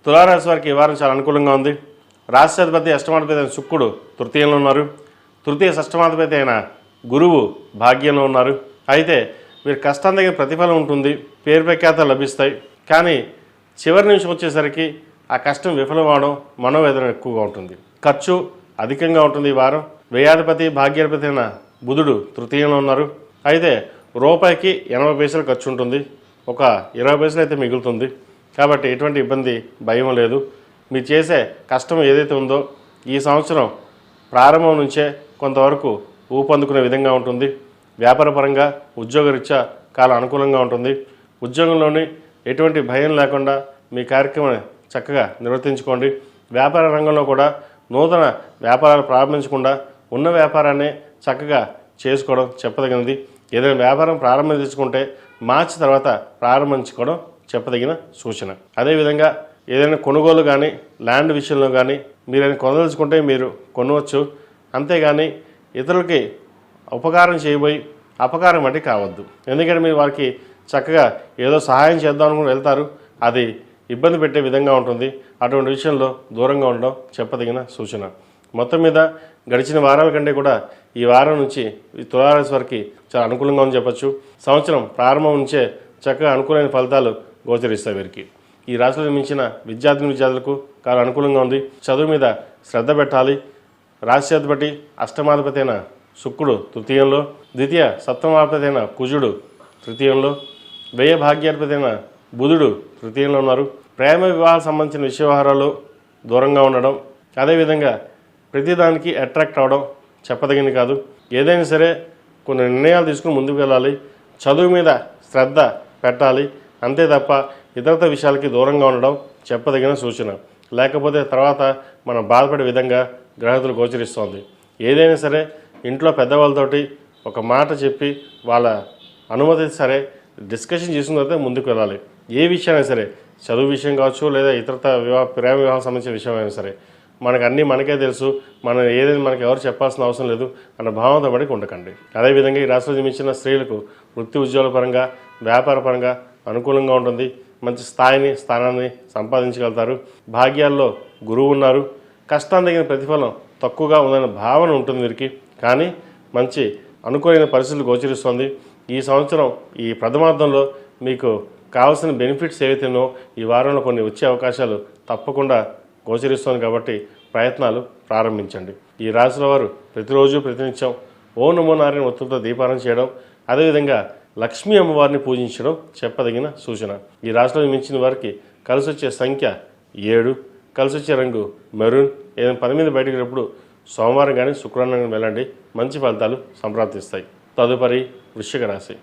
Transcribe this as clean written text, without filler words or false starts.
తులారాశి వారికి ఈ వారం చాలా అనుకూలంగా ఉంది. రాష్ట్రాధిపతి అష్టమాధిపతి అయిన శుక్రుడు తృతీయంలో ఉన్నారు. తృతీయ షష్టమాధిపతి అయిన గురువు భాగ్యంలో ఉన్నారు. అయితే మీరు కష్టం దగ్గర ప్రతిఫలం ఉంటుంది, పేరు ప్రఖ్యాతలు లభిస్తాయి. కానీ చివరి నిమిషం వచ్చేసరికి ఆ కష్టం విఫలమవడం, మనోవేదన ఎక్కువగా ఉంటుంది. ఖర్చు అధికంగా ఉంటుంది ఈ వారం. వ్యయాధిపతి భాగ్యాధిపతి అయిన బుధుడు తృతీయంలో ఉన్నారు. అయితే రూపాయికి 80 పైసలు ఖర్చు ఉంటుంది, ఒక 20 పైసలు అయితే మిగులుతుంది. కాబట్టి ఎటువంటి ఇబ్బంది, భయం లేదు. మీరు చేసే కష్టం ఏదైతే ఉందో ఈ సంవత్సరం ప్రారంభం నుంచే కొంతవరకు ఊపందుకునే విధంగా ఉంటుంది. వ్యాపారపరంగా ఉద్యోగరీత్యా చాలా అనుకూలంగా ఉంటుంది. ఉద్యోగంలోని ఎటువంటి భయం లేకుండా మీ కార్యక్రమాన్ని చక్కగా నిర్వర్తించుకోండి. వ్యాపార రంగంలో కూడా నూతన వ్యాపారాలు ప్రారంభించకుండా ఉన్న వ్యాపారాన్ని చక్కగా చేసుకోవడం చెప్పదగినది. ఏదైనా వ్యాపారం ప్రారంభించుకుంటే మార్చి తర్వాత ప్రారంభించుకోవడం చెప్పదగిన సూచన. అదేవిధంగా ఏదైనా కొనుగోలు కానీ ల్యాండ్ విషయంలో కానీ మీరైనా కొనదలుచుకుంటే మీరు కొనవచ్చు. అంతేగాని ఇతరులకి ఉపకారం చేయబోయి అపకారం వంటి కావద్దు. ఎందుకంటే మీరు వారికి చక్కగా ఏదో సహాయం చేద్దాం అనుకుని వెళ్తారు, అది ఇబ్బంది పెట్టే విధంగా ఉంటుంది. అటువంటి విషయంలో దూరంగా ఉండడం చెప్పదగిన సూచన. మొత్తం మీద గడిచిన వారాల కంటే కూడా ఈ వారం నుంచి ఈ తులారాశి వారికి చాలా అనుకూలంగా ఉందని చెప్పచ్చు. సంవత్సరం ప్రారంభం నుంచే చక్కగా అనుకూలమైన ఫలితాలు గోచరిస్తాయి. వీరికి ఈ రాశిలో మించిన విద్యార్థులకు చాలా అనుకూలంగా ఉంది. చదువు మీద శ్రద్ధ పెట్టాలి. రాశ్యాధిపతి అష్టమాధిపతి అయిన శుక్రుడు తృతీయంలో, ద్వితీయ సప్తమాధిపతి అయిన కుజుడు తృతీయంలో, వ్యయ భాగ్యాధిపతి అయిన బుధుడు తృతీయంలో ఉన్నారు. ప్రేమ వివాహాలకు సంబంధించిన విషయ వ్యవహారాలు దూరంగా ఉండడం, అదేవిధంగా ప్రతిదానికి అట్రాక్ట్ అవడం చెప్పదగింది కాదు. ఏదైనా సరే కొన్ని నిర్ణయాలు తీసుకుని ముందుకు వెళ్ళాలి. చదువు మీద శ్రద్ధ పెట్టాలి. అంతే తప్ప ఇతరత విషయాలకి దూరంగా ఉండడం చెప్పదగిన సూచన. లేకపోతే తర్వాత మనం బాధపడే విధంగా గ్రహతులు గోచరిస్తోంది. ఏదైనా సరే ఇంట్లో పెద్దవాళ్ళతోటి ఒక మాట చెప్పి వాళ్ళ అనుమతి సరే డిస్కషన్ చేసిన తర్వాత ముందుకు వెళ్ళాలి. ఏ విషయమైనా సరే, చదువు విషయం కావచ్చు లేదా ఇతరత ప్రేమ వివాహం సంబంధించిన విషయం అయినా సరే, మనకు అన్నీ మనకే తెలుసు, మనం ఏదైనా మనకు ఎవరు చెప్పాల్సిన అవసరం లేదు అన్న భావంతో పడికి ఉండకండి. అదేవిధంగా ఈ రాశిలో జన్మించిన స్త్రీలకు వృత్తి ఉద్యోగాల పరంగా వ్యాపార పరంగా అనుకూలంగా ఉంటుంది. మంచి స్థానాన్ని సంపాదించగలుగుతారు. భాగ్యాల్లో గురువు ఉన్నారు. కష్టం తగిన ప్రతిఫలం తక్కువగా ఉందన్న భావన ఉంటుంది వీరికి. కానీ మంచి అనుకూలమైన పరిస్థితులు గోచరిస్తుంది. ఈ సంవత్సరం ఈ ప్రథమార్థంలో మీకు కావాల్సిన బెనిఫిట్స్ ఏవైతేనో ఈ వారంలో కొన్ని వచ్చే అవకాశాలు తప్పకుండా గోచరిస్తుంది. కాబట్టి ప్రయత్నాలు ప్రారంభించండి. ఈ రాశిలో వారు ప్రతిరోజు ప్రతినిత్యం ఓ నమో నారాయణ ఒత్తులతో దీపారాధన చేయడం, అదేవిధంగా లక్ష్మీ అమ్మవారిని పూజించడం చెప్పదగిన సూచన. ఈ రాశిలో మించిన వారికి కలిసి వచ్చే సంఖ్య 7, కలిసి వచ్చే రంగు మెరూన్. ఏదైనా పని మీద బయటకు వెళ్ళినప్పుడు సోమవారం కానీ శుక్రవారం కానీ వెళ్ళండి, మంచి ఫలితాలు సంప్రాప్తిస్తాయి. తదుపరి వృశ్చిక రాశి.